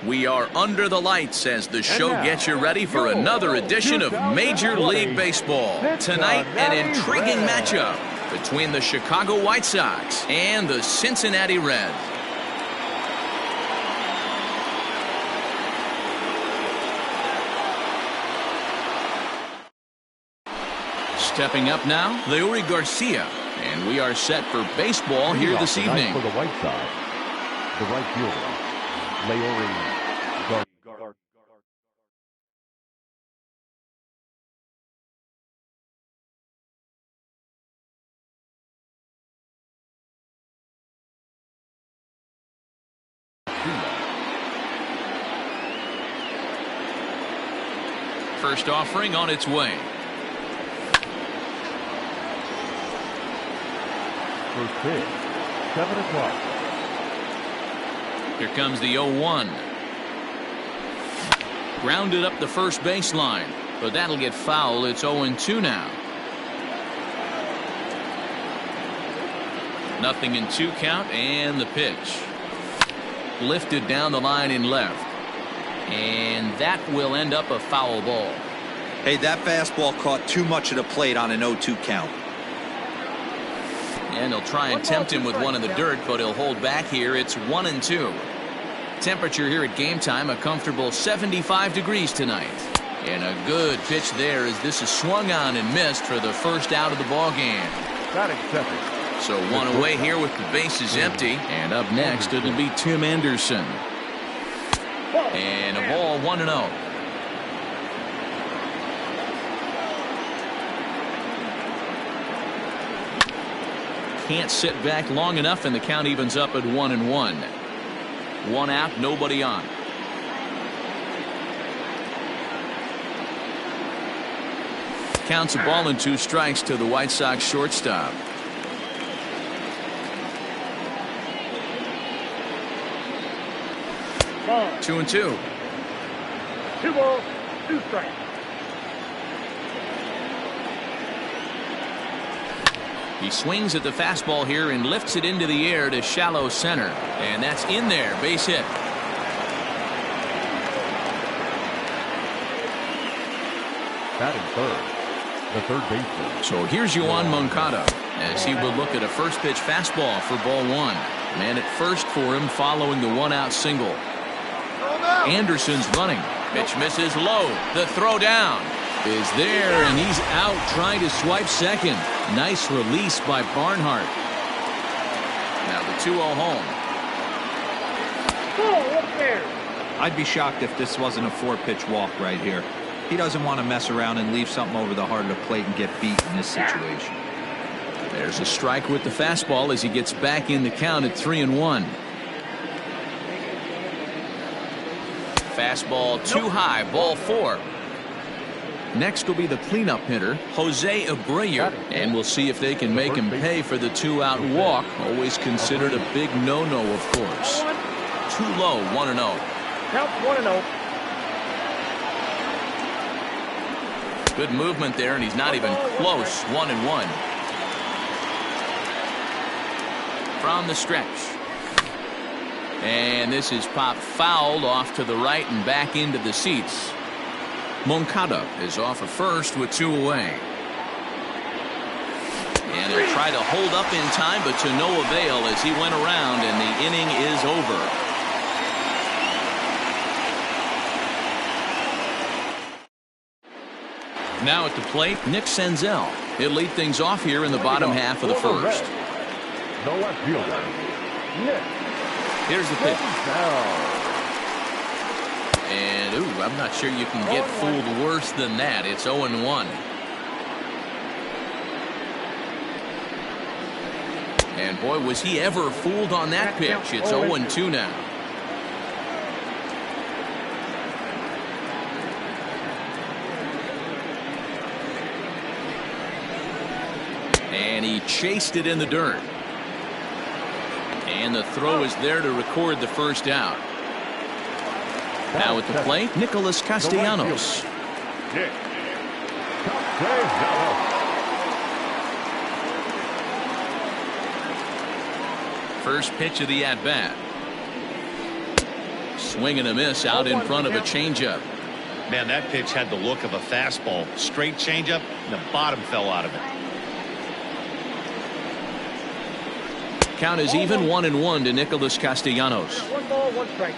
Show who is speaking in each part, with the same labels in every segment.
Speaker 1: We are under the lights as the show gets you ready for another edition of Major League Baseball. Tonight, an intriguing matchup between the Chicago White Sox and the Cincinnati Reds. Stepping up now, Leury Garcia, and we are set for baseball here this evening.
Speaker 2: For the White Sox, the right fielder, Leury Garcia.
Speaker 1: First offering on its way.
Speaker 2: First pitch, 7 o'clock.
Speaker 1: Here comes the 0-1. Grounded up the first baseline, but that'll get foul. It's 0-2 now. Nothing in 2 count, and the pitch. Lifted down the line in left. And that will end up a foul ball.
Speaker 3: Hey, that fastball caught too much of the plate on an 0-2 count.
Speaker 1: And he'll try and tempt him with one in the dirt, but he'll hold back here. It's 1-2. Temperature here at game time, a comfortable 75 degrees tonight. And a good pitch there as this is swung on and missed for the first out of the ball game. So one away here with the bases empty. And up next, it'll be Tim Anderson. And a ball 1-0. Can't sit back long enough, and the count evens up at 1-1. 1 out, nobody on. Counts a ball and 2 strikes to the White Sox shortstop.
Speaker 4: Ball.
Speaker 1: 2-2.
Speaker 4: 2 balls, 2 strikes.
Speaker 1: He swings at the fastball here and lifts it into the air to shallow center. And that's in there. Base hit.
Speaker 2: Batting third, the third baseman.
Speaker 1: So here's Yoan Moncada as he will look at a first pitch fastball for ball 1. Man at first for him following the 1-out single. Anderson's running. Pitch misses low. The throw down is there, and he's out trying to swipe second. Nice release by Barnhart. Now the 2-0 home.
Speaker 3: I'd be shocked if this wasn't a 4-pitch walk right here. He doesn't want to mess around and leave something over the heart of the plate and get beat in this situation.
Speaker 1: There's a strike with the fastball as he gets back in the count at 3-1. Fastball too high, ball 4. Next will be the cleanup hitter, Jose Abreu, and we'll see if they can make him pay for the 2-out walk. Always considered a big no-no, of course. Too low, 1-0.
Speaker 4: Count 1-0.
Speaker 1: Good movement there, and he's not even close. 1-1. From the stretch. And this is popped fouled off to the right and back into the seats. Moncada is off at first with 2 away. And he'll try to hold up in time, but to no avail as he went around, and the inning is over. Now at the plate, Nick Senzel. He'll lead things off here in the bottom half of the first.
Speaker 2: The left fielder, Nick.
Speaker 1: Here's the pitch. And, ooh, I'm not sure you can get fooled worse than that. It's 0-1. And, boy, was he ever fooled on that pitch. It's 0-2 now. And he chased it in the dirt. And the throw is there to record the first out. Now at the plate, Nicholas Castellanos. First pitch of the at-bat. Swing and a miss out in front of a changeup.
Speaker 5: Man, that pitch had the look of a fastball. Straight changeup, and the bottom fell out of it.
Speaker 1: Count is even 1-1 to Nicholas Castellanos.
Speaker 4: 1 ball, 1 strike.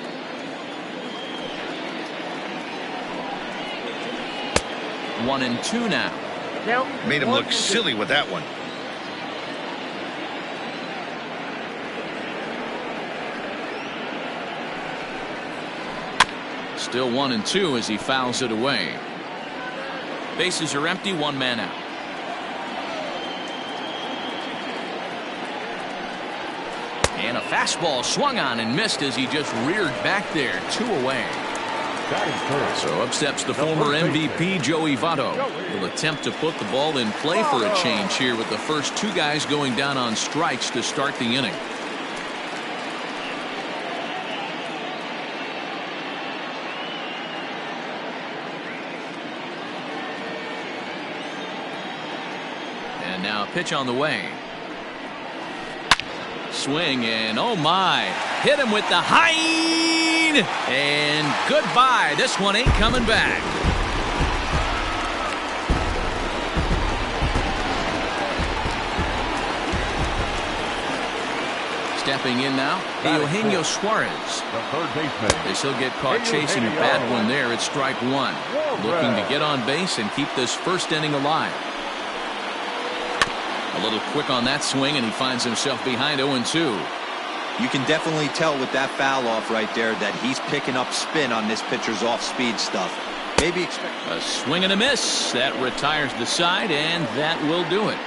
Speaker 1: One and two now.
Speaker 5: Made him look silly with that one.
Speaker 1: Still 1-2 as he fouls it away. Bases are empty, 1 man out. And a fastball swung on and missed as he just reared back there. 2 away. So up steps the former MVP Joey Votto. Will attempt to put the ball in play for a change here with the first 2 guys going down on strikes to start the inning. And now a pitch on the way. Swing and oh my, hit him with the hind and goodbye. This one ain't coming back. Stepping in now, Eugenio Suarez.
Speaker 2: The third baseman.
Speaker 1: They still get caught chasing a bad one there at strike 1. Looking to get on base and keep this first inning alive. A little quick on that swing, and he finds himself behind 0-2.
Speaker 3: You can definitely tell with that foul off right there that he's picking up spin on this pitcher's off-speed stuff. Maybe expect
Speaker 1: a swing and a miss. That retires the side, and that will do it.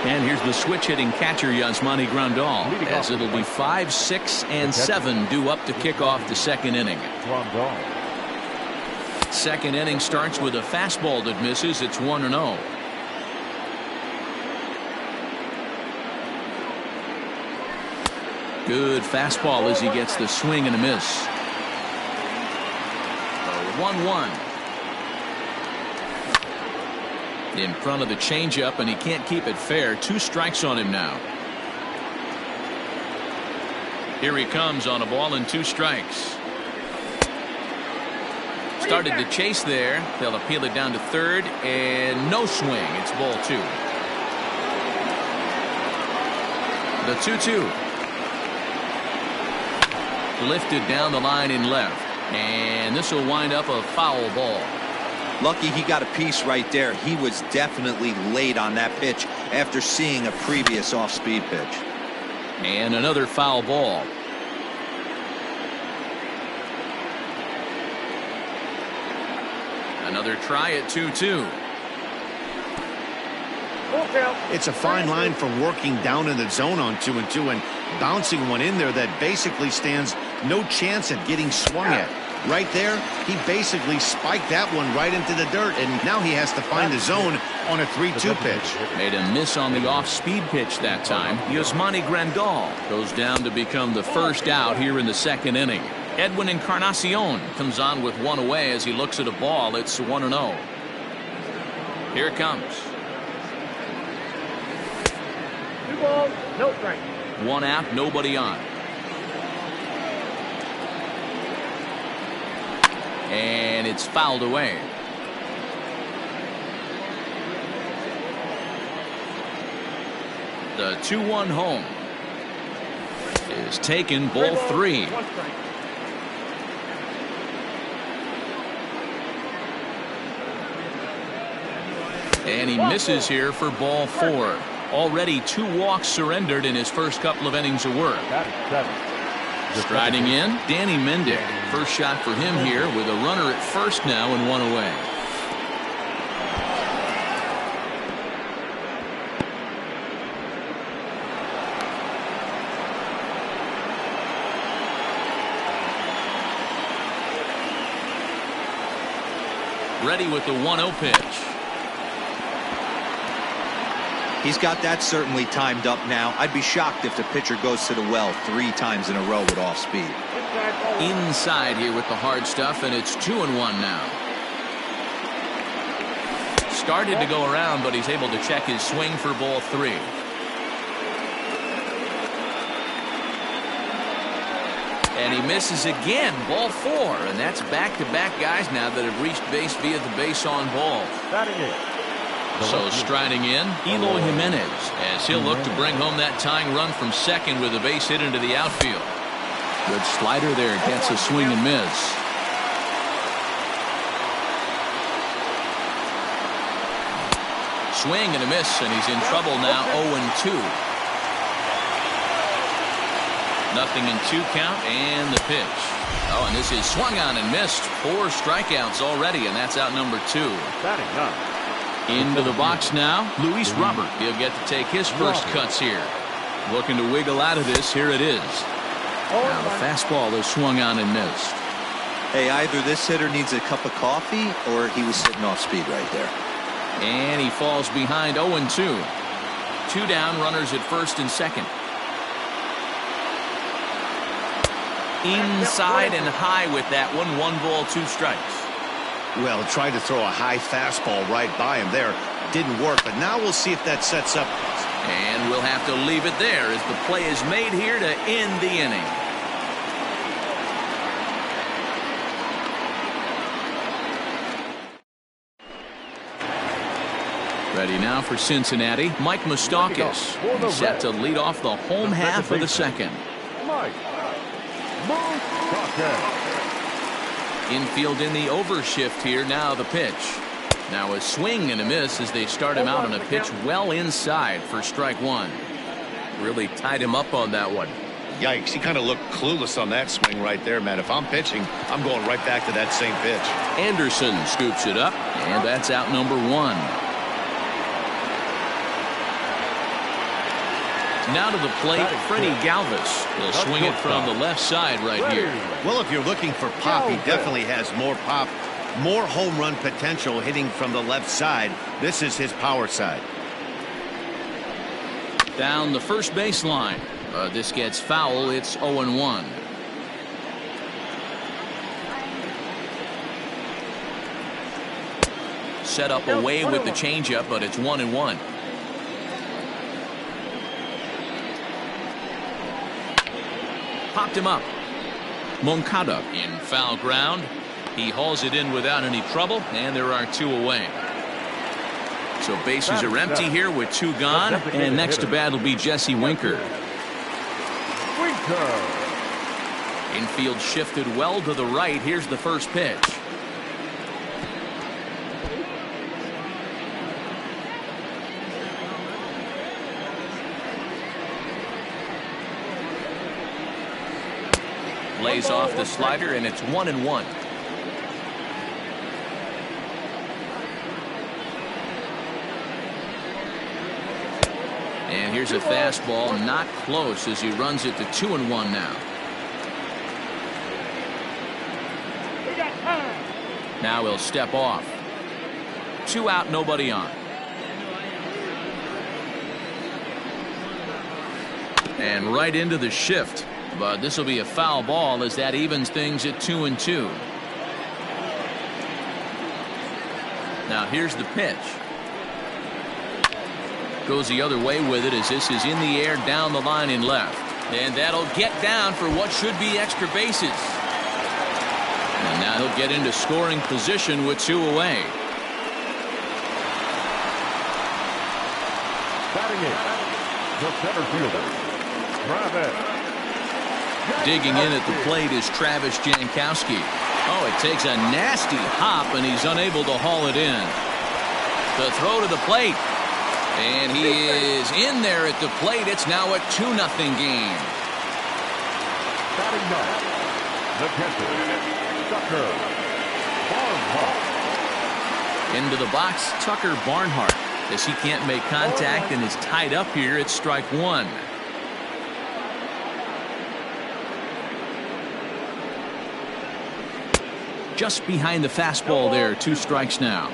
Speaker 1: And here's the switch-hitting catcher, Yasmani Grandal, as it'll be 5, 6, and 7 due up to kick off the second inning. Second inning starts with a fastball that misses. It's 1-0. Good fastball as he gets the swing and a miss. 1-1. In front of the changeup, and he can't keep it fair. 2 strikes on him now. Here he comes on a ball and 2 strikes. Started to chase there. They'll appeal it down to third, and no swing. It's ball 2. The 2-2. Lifted down the line in left, and this will wind up a foul ball.
Speaker 3: Lucky he got a piece right there. He was definitely late on that pitch after seeing a previous off-speed pitch.
Speaker 1: And another foul ball. Another try at 2-2.
Speaker 5: It's a fine line from working down in the zone on 2-2 and bouncing one in there that basically stands no chance at getting swung at. Right there, he basically spiked that one right into the dirt, and now he has to find the zone on a 3-2 pitch.
Speaker 1: Made a miss on the off-speed pitch that time. Yasmani Grandal goes down to become the first out here in the second inning. Edwin Encarnacion comes on with 1 away as he looks at a ball. It's 1-0. Here it comes.
Speaker 4: 2 balls, no strike.
Speaker 1: 1 out, nobody on. And it's fouled away. The 2-1 home is taken, ball 3. And he misses here for ball 4. Already 2 walks surrendered in his first couple of innings of work. Striding in, Danny Mendick. First shot for him here with a runner at first now and 1 away. Ready with the 1-0 pitch.
Speaker 3: He's got that certainly timed up now. I'd be shocked if the pitcher goes to the well 3 times in a row with off speed. Inside here with the hard stuff, and it's 2-1 now.
Speaker 1: started to go around, but he's able to check his swing for ball 3. And he misses again, ball 4. And that's back-to-back guys now that have reached base via the base on ball. So striding in, Eloy Jimenez, as he'll look to bring home that tying run from second with a base hit into the outfield. Good slider there, gets a swing and miss. Swing and a miss, and he's in trouble now, 0-2. Nothing in 2 count, and the pitch. Oh, and this is swung on and missed. 4 strikeouts already, and that's out number 2. Into the box now, Luis Robert. He'll get to take his first cuts here. Looking to wiggle out of this. Here it is. Now the fastball is swung on and missed.
Speaker 3: Hey, either this hitter needs a cup of coffee or he was sitting off speed right there.
Speaker 1: And he falls behind 0-2. 2 down, runners at first and second. Inside and high with that one. 1 ball, 2 strikes.
Speaker 5: Well, tried to throw a high fastball right by him there. Didn't work, but now we'll see if that sets up.
Speaker 1: And we'll have to leave it there as the play is made here to end the inning. Ready now for Cincinnati, Mike Moustakas. He's set to lead off the home half of the second. Infield in the overshift here. Now the pitch. Now a swing and a miss as they start him out on a pitch well inside for strike 1. Really tied him up on that one.
Speaker 5: Yikes, he kind of looked clueless on that swing right there, man. If I'm pitching, I'm going right back to that same pitch.
Speaker 1: Anderson scoops it up, and that's out number 1. Now to the plate, Freddie Galvis. He'll swing it from the left side right here.
Speaker 5: Well, if you're looking for pop, he definitely has more pop, more home run potential hitting from the left side. This is his power side.
Speaker 1: Down the first baseline. This gets foul. It's 0-1. Set up away with the changeup, but it's 1-1. Popped him up. Moncada in foul ground. He hauls it in without any trouble, and there are 2 away. So bases are empty here with 2 gone, and next to bat will be Jesse Winker. Infield shifted well to the right. Here's the first pitch. Lays off the slider, and it's 1-1. And here's a fastball, not close, as he runs it to 2-1 now. Now he'll step off. 2 out, nobody on. And right into the shift. But this will be a foul ball as that evens things at 2-2. Now here's the pitch. Goes the other way with it as this is in the air down the line in left. And that'll get down for what should be extra bases. And now he'll get into scoring position with 2 away.
Speaker 2: Batting in, the center fielder, Travis.
Speaker 1: Digging in at the plate is Travis Jankowski. Oh, it takes a nasty hop, and he's unable to haul it in. The throw to the plate. And he is in there at the plate. It's now a 2-0 game.
Speaker 2: Batting ninth, the catcher, Tucker Barnhart.
Speaker 1: Into the box, Tucker Barnhart. As he can't make contact and is tied up here at strike 1. Just behind the fastball there. 2 strikes now.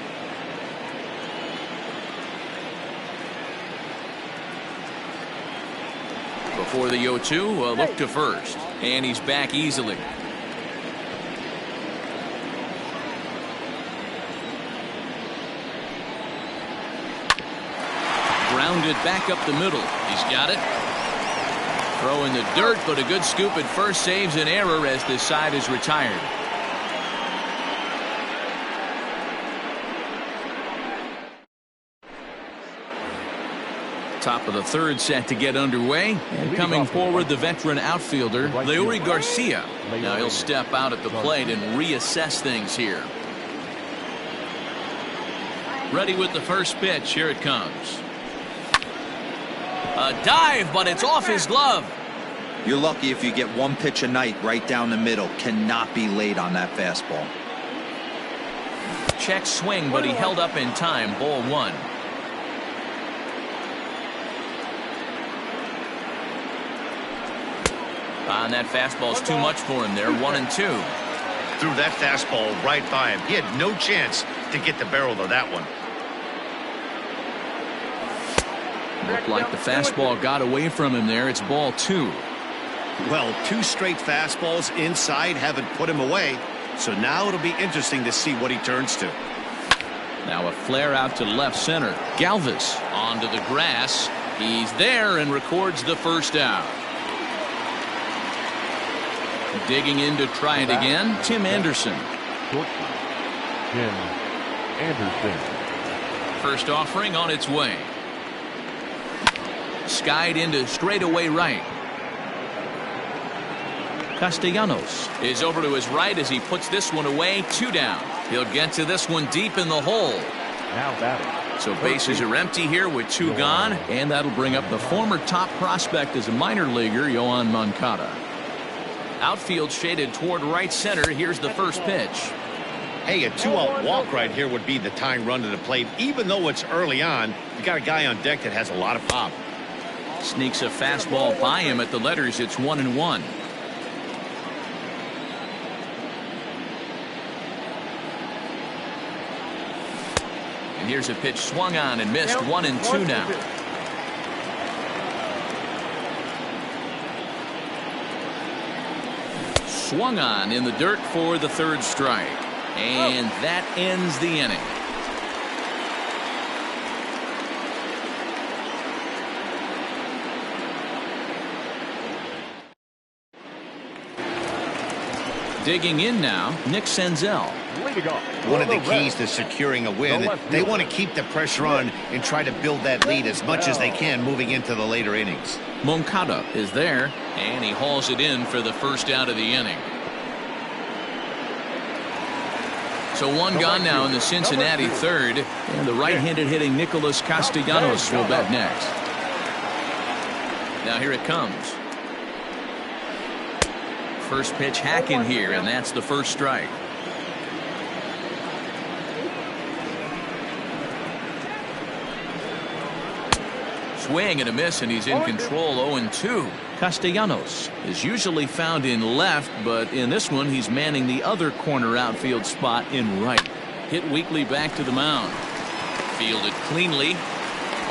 Speaker 1: Before the 0-2, look to first. And he's back easily. Grounded back up the middle. He's got it. Throw in the dirt, but a good scoop at first saves an error as this side is retired. Top of the third set to get underway. And coming forward, the veteran outfielder, Leury Garcia. Now he'll step out at the plate and reassess things here. Ready with the first pitch. Here it comes. A dive, but it's off his glove.
Speaker 3: You're lucky if you get one pitch a night right down the middle. Cannot be late on that fastball.
Speaker 1: Check swing, but he held up in time. Ball one. And that fastball's too much for him there. 1-2.
Speaker 5: Threw that fastball right by him. He had no chance to get the barrel of that one.
Speaker 1: Looked like the fastball got away from him there. It's ball two.
Speaker 5: Well, two straight fastballs inside haven't put him away. So now it'll be interesting to see what he turns to.
Speaker 1: Now a flare out to left center. Galvis onto the grass. He's there and records the first out. Digging in to try it again, Tim Anderson.
Speaker 2: Tim Anderson.
Speaker 1: First offering on its way. Skied into straightaway right. Castellanos is over to his right as he puts this one away. 2 down. He'll get to this one deep in the hole.
Speaker 2: Now batting.
Speaker 1: So bases are empty here with 2 gone, and that'll bring up the former top prospect as a minor leaguer, Yoan Moncada. Outfield shaded toward right center. Here's the first pitch.
Speaker 5: Hey, a 2-out walk right here would be the tying run to the plate. Even though it's early on, you got a guy on deck that has a lot of pop.
Speaker 1: Sneaks a fastball by him at the letters. It's 1-1. And here's a pitch swung on and missed. 1-2 now. Swung on in the dirt for the third strike. And that ends the inning. Digging in now, Nick Senzel.
Speaker 5: One of the keys to securing a win, they want to keep the pressure on and try to build that lead as much as they can moving into the later innings.
Speaker 1: Moncada is there, and he hauls it in for the first out of the inning. So 1 gone now in the Cincinnati third, and the right-handed hitting Nicholas Castellanos will bat next. Now here it comes. First pitch hacking here, and that's the first strike. Swing and a miss, and he's in control. 0-2. Castellanos is usually found in left, but in this one he's manning the other corner outfield spot in right. Hit weakly back to the mound. Fielded cleanly.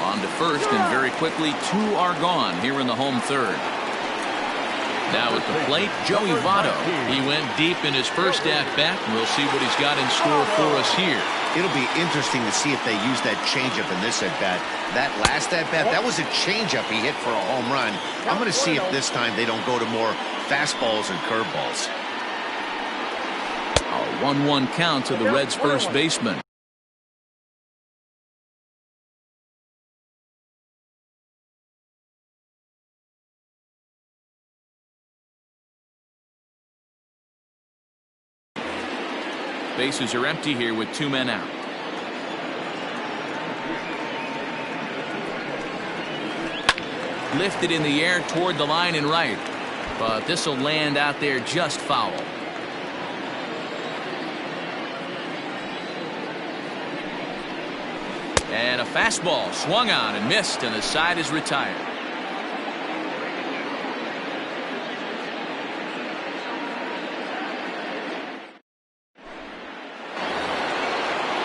Speaker 1: On to first, and very quickly 2 are gone here in the home third. Now at the plate, Joey Votto. He went deep in his first at-bat. We'll see what he's got in store for us here.
Speaker 5: It'll be interesting to see if they use that changeup in this at-bat. That last at-bat, that was a changeup he hit for a home run. I'm going to see if this time they don't go to more fastballs and curveballs.
Speaker 1: A 1-1 count to the Reds' first baseman. Bases are empty here with 2 men out. Lifted in the air toward the line and right, but this will land out there just foul. And a fastball swung on and missed, and the side is retired.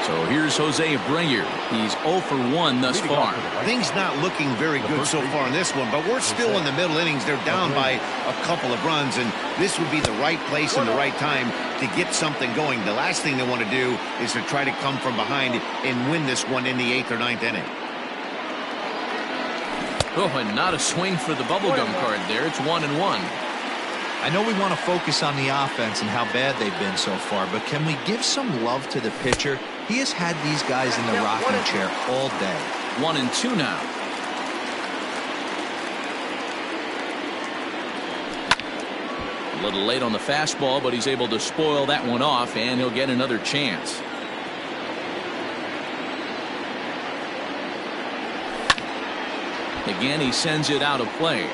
Speaker 1: So here's Jose Abreu. He's 0 for 1 thus far.
Speaker 5: Things not looking very good so far in this one, but we're still in the middle innings. They're down by a couple of runs, and this would be the right place and the right time to get something going. The last thing they want to do is to try to come from behind and win this one in the 8th or 9th inning.
Speaker 1: Oh, and not a swing for the bubblegum card there. It's 1-1.
Speaker 3: I know we want to focus on the offense and how bad they've been so far, but can we give some love to the pitcher? He has had these guys in the rocking chair all day.
Speaker 1: 1-2 now. A little late on the fastball, but he's able to spoil that one off, and he'll get another chance. Again, he sends it out of play.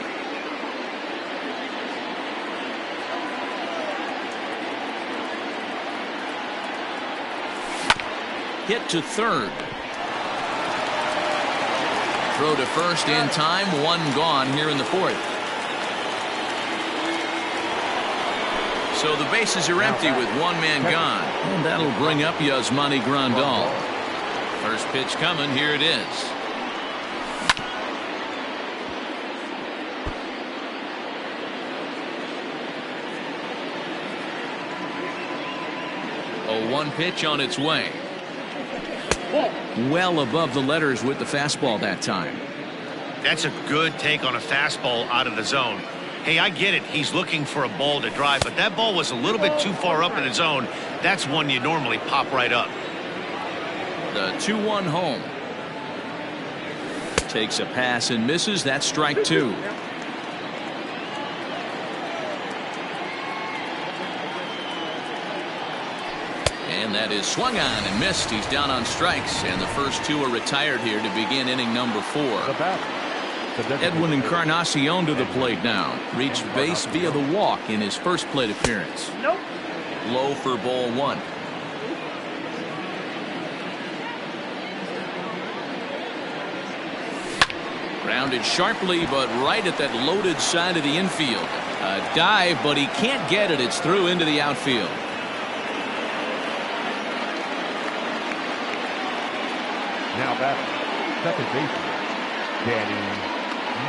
Speaker 1: Hit to third. Throw to first in time. One gone here in the fourth. So the bases are empty with one man gone. And that'll bring up Yasmani Grandal. First pitch coming. Here it is. A 1 pitch on its way. Well above the letters with the fastball that time.
Speaker 5: That's a good take on a fastball out of the zone. Hey, I get it. He's looking for a ball to drive, but that ball was a little bit too far up in the zone. That's one you normally pop right up.
Speaker 1: The 2-1 home. Takes a pass and misses. That's strike 2. And that is swung on and missed. He's down on strikes, and the first 2 are retired here to begin inning number 4. Edwin Encarnacion to the plate now. Reached base via the walk in his first plate appearance.
Speaker 4: Nope.
Speaker 1: Low for ball 1. Grounded sharply, but right at that loaded side of the infield. A dive, but he can't get it. It's through into the outfield.
Speaker 2: Now batting, second baseman, Danny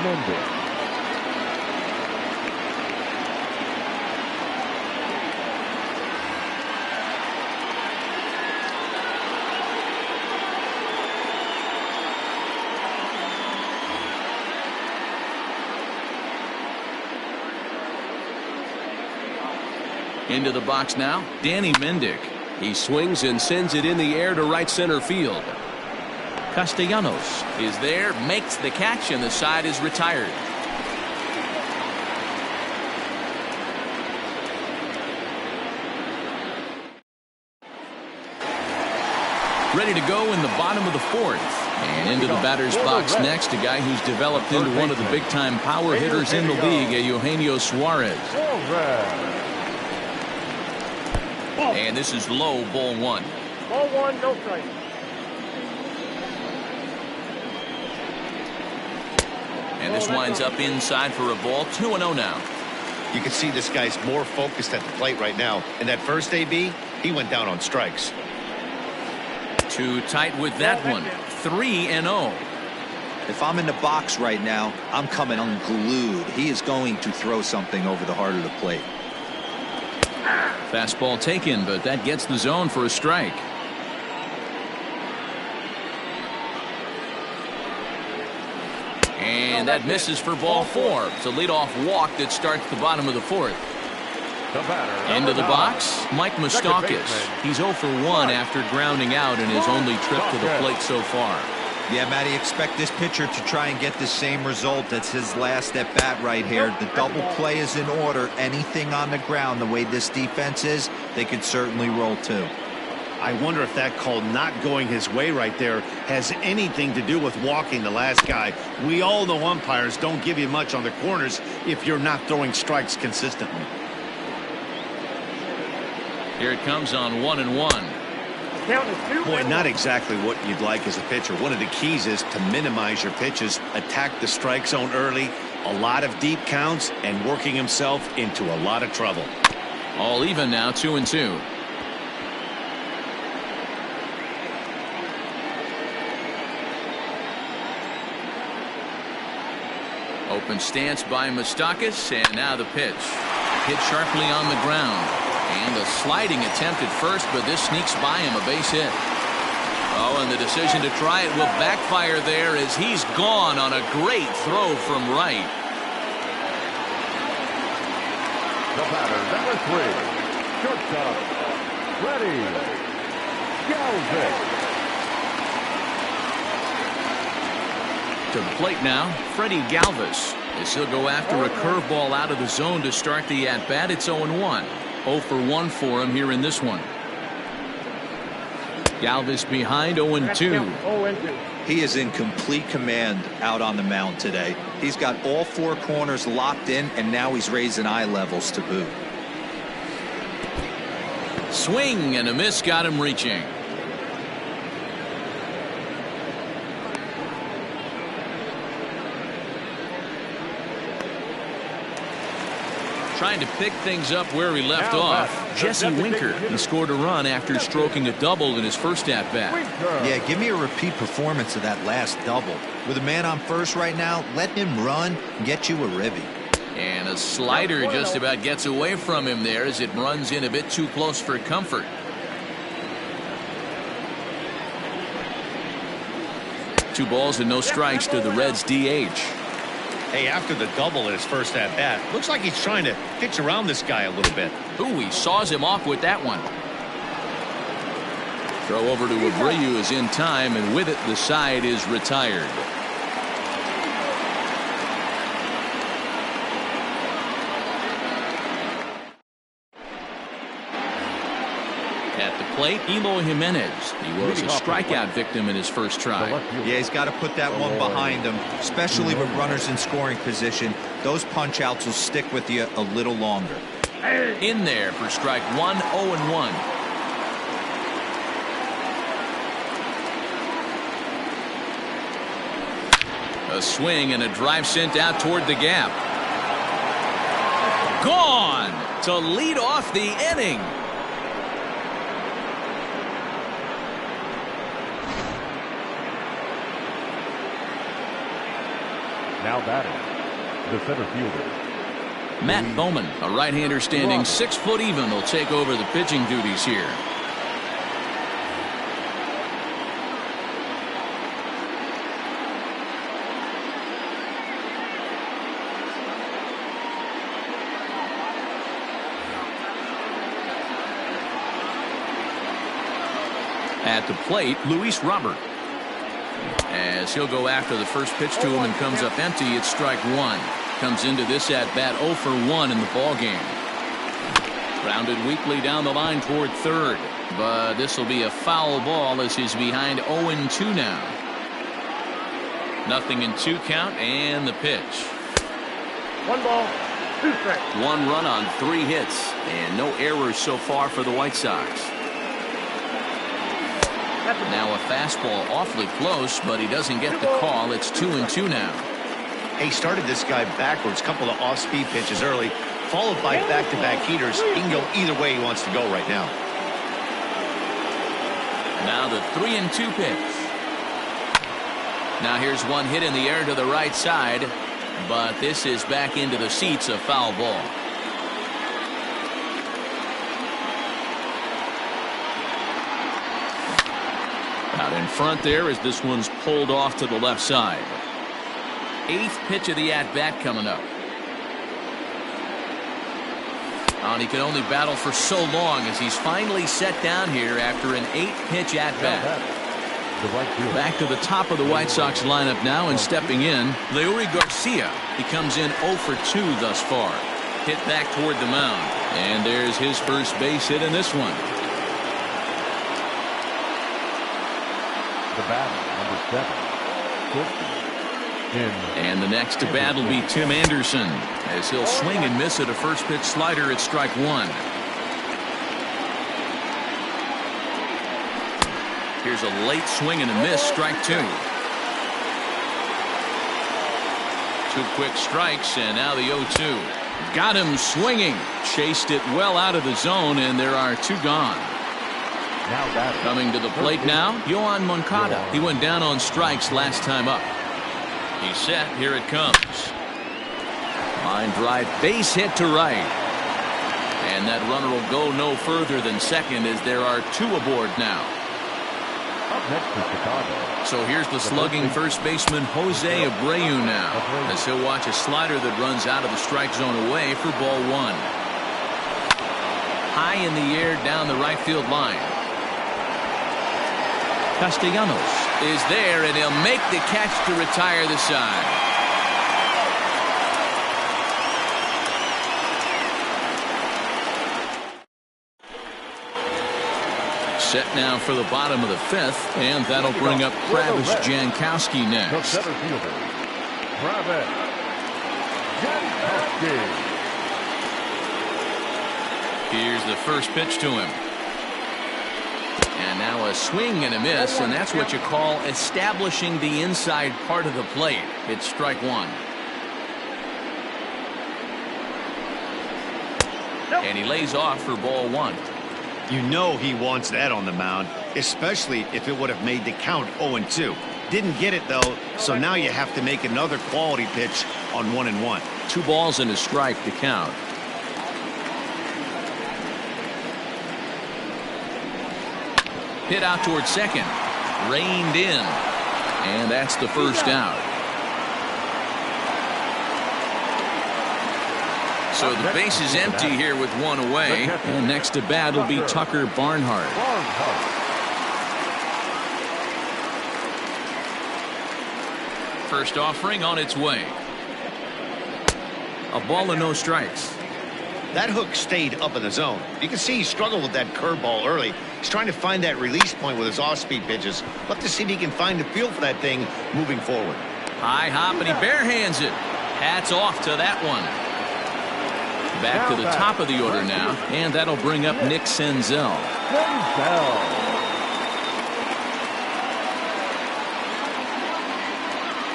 Speaker 2: Mendes.
Speaker 1: Into the box now, Danny Mendick. He swings and sends it in the air to right center field. Castellanos is there, makes the catch, and the side is retired. Ready to go in the bottom of the fourth. And into the batter's box next, a guy who's developed into one of the big-time power hitters in the league, Eugenio Suarez. And this is low, ball 1.
Speaker 4: Ball 1, no strike.
Speaker 1: And this winds up inside for a ball. 2-0 now.
Speaker 5: You can see this guy's more focused at the plate right now. And that first AB, he went down on strikes.
Speaker 1: Too tight with that one. 3-0.
Speaker 3: If I'm in the box right now, I'm coming unglued. He is going to throw something over the heart of the plate.
Speaker 1: Fastball taken, but that gets the zone for a strike. And that misses for ball 4. It's a leadoff walk that starts the bottom of the fourth. Into the box, Mike Moustakas. He's 0 for 1 after grounding out in his only trip to the plate so far.
Speaker 3: Yeah, Matty, expect this pitcher to try and get the same result. That's his last at bat right here. The double play is in order. Anything on the ground, the way this defense is, they could certainly roll too.
Speaker 5: I wonder if that call not going his way right there has anything to do with walking the last guy. We all know umpires don't give you much on the corners if you're not throwing strikes consistently.
Speaker 1: Here it comes on 1-1.
Speaker 4: Count is 2.
Speaker 5: Boy, not exactly what you'd like as a pitcher. One of the keys is to minimize your pitches, attack the strike zone early, a lot of deep counts, and working himself into a lot of trouble.
Speaker 1: All even now, 2-2. Open stance by Moustakas, and now the pitch. Hit sharply on the ground. And a sliding attempt at first, but this sneaks by him, a base hit. Oh, and the decision to try it will backfire there as he's gone on a great throw from right.
Speaker 2: The batter, number 3, shortstop, Freddie Galvis.
Speaker 1: To the plate now, Freddie Galvis, as he'll go after a curveball out of the zone to start the at-bat. It's 0-1. 0 for 1 for him here in this one. Galvis behind 0-2.
Speaker 3: He is in complete command out on the mound today. He's got all 4 corners locked in, and now he's raising eye levels to boot.
Speaker 1: Swing and a miss got him reaching. Trying to pick things up where he left off. Jesse Winker. He scored a run after stroking a double in his first at-bat.
Speaker 3: Yeah, give me a repeat performance of that last double. With a man on first right now, let him run and get you a ribby.
Speaker 1: And a slider just about gets away from him there as it runs in a bit too close for comfort. Two balls and no strikes to the Reds DH.
Speaker 5: Hey, after the double in his first at-bat, looks like he's trying to pitch around this guy a little bit.
Speaker 1: Ooh, he saws him off with that one. Throw over to Abreu is in time, and with it, the side is retired. At the plate, Eloy Jimenez. He was a strikeout victim in his first try.
Speaker 3: Yeah, he's got to put that one behind him, especially with runners in scoring position. Those punch-outs will stick with you a little longer.
Speaker 1: In there for strike 1, 0-1. A swing and a drive sent out toward the gap. Gone to lead off the inning.
Speaker 2: Now batting, the center fielder.
Speaker 1: Matt Bowman, a right-hander standing 6 foot even, will take over the pitching duties here. At the plate, Luis Robert. As he'll go after the first pitch to him and comes up empty, it's strike 1. Comes into this at-bat 0 for 1 in the ball game. Grounded weakly down the line toward third, but this will be a foul ball as he's behind 0-2 now. 0-2 count and the pitch.
Speaker 4: 1 ball, 2 strikes.
Speaker 1: 1 run on 3 hits and no errors so far for the White Sox. Now a fastball awfully close, but he doesn't get the call. It's 2-2 now.
Speaker 5: He started this guy backwards, couple of off-speed pitches early, followed by back-to-back heaters. He can go either way he wants to go right now.
Speaker 1: Now the 3-2 pitch. Now here's one hit in the air to the right side, but this is back into the seats, a foul ball. Out in front there as this one's pulled off to the left side. 8th pitch of the at-bat coming up. And he can only battle for so long as he's finally set down here after an 8-pitch at-bat. Back to the top of the White Sox lineup now, and stepping in, Leury Garcia. He comes in 0 for 2 thus far. Hit back toward the mound. And there's his first base hit in this one.
Speaker 2: The batter, number 7,
Speaker 1: and the next to bat will be Tim Anderson as he'll swing and miss at a first pitch slider at strike 1. Here's a late swing and a miss, strike 2. 2 quick strikes, and now the 0-2. Got him swinging, chased it well out of the zone, and there are 2 gone. Coming to the plate now, Yohan Moncada. He went down on strikes last time up. He's set. Here it comes. Line drive, base hit to right. And that runner will go no further than second as there are 2 aboard now.
Speaker 2: Up next is Chicago.
Speaker 1: So here's the slugging first baseman Jose Abreu now, as he'll watch a slider that runs out of the strike zone away for ball one. High in the air down the right field line. Castellanos is there, and he'll make the catch to retire the side. Set now for the bottom of the fifth, and that'll bring up Travis Jankowski
Speaker 2: The
Speaker 1: next.
Speaker 2: center fielder, Travis Jankowski.
Speaker 1: Here's the first pitch to him. And now a swing and a miss, and that's what you call establishing the inside part of the plate. It's strike one. And he lays off for ball one.
Speaker 5: You know he wants that on the mound, especially if it would have made the count 0-2. Didn't get it, though, so now you have to make another quality pitch on 1-1.
Speaker 1: 2 balls and a strike to count. Hit out towards second. Reined in. And that's the first out. So the base is empty here with one away. And next to bat will be Tucker Barnhart. First offering on its way. A ball and no strikes.
Speaker 5: That hook stayed up in the zone. You can see he struggled with that curveball early. He's trying to find that release point with his off-speed pitches. Love to see if he can find the feel for that thing moving forward.
Speaker 1: High hop, and he barehands it. Hats off to that one. Back to the top of the order now, and that'll bring up Nick Senzel.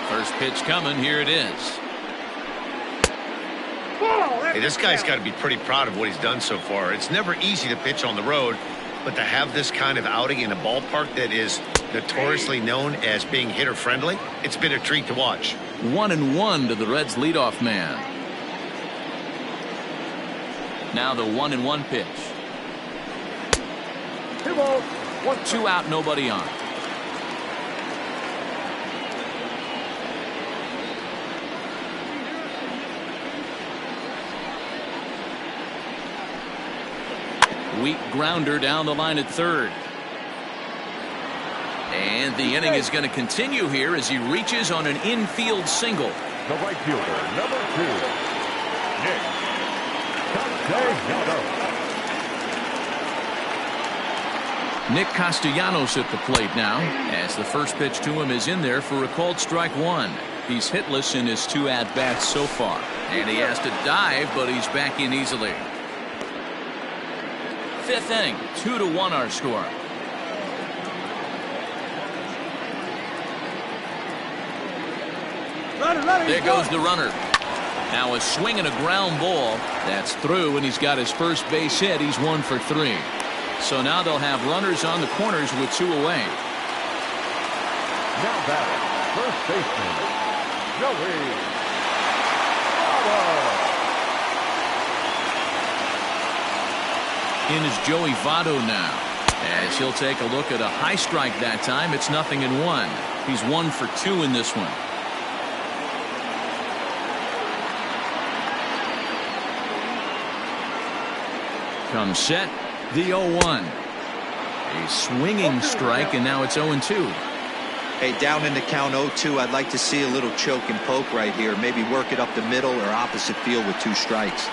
Speaker 1: First pitch coming. Here it is.
Speaker 5: Hey, this guy's got to be pretty proud of what he's done so far. It's never easy to pitch on the road, but to have this kind of outing in a ballpark that is notoriously known as being hitter-friendly, it's been a treat to watch.
Speaker 1: 1-1 to the Reds' leadoff man. Now the 1-1 pitch.
Speaker 4: 2 balls, 1
Speaker 1: 2 out, nobody on. Weak grounder down the line at third. And the inning is going to continue here as he reaches on an infield single.
Speaker 2: The right fielder, number 2, Nick Castellanos.
Speaker 1: Nick Castellanos at the plate now, as the first pitch to him is in there for a called strike one. He's hitless in his 2 at-bats so far. And he has to dive, but he's back in easily. 5th inning, 2-1 our score. There goes the runner. Now a swing and a ground ball. That's through, and he's got his first base hit. He's 1 for 3. So now they'll have runners on the corners with 2 away.
Speaker 2: Now batting, first baseman, Joey Votto.
Speaker 1: In is Joey Votto now, as he'll take a look at a high strike that time. It's 0-1. He's 1 for 2 in this one. Comes set, the 0-1. A swinging strike, and now it's 0-2.
Speaker 3: Hey, down in the count 0-2, I'd like to see a little choke and poke right here. Maybe work it up the middle or opposite field with 2 strikes.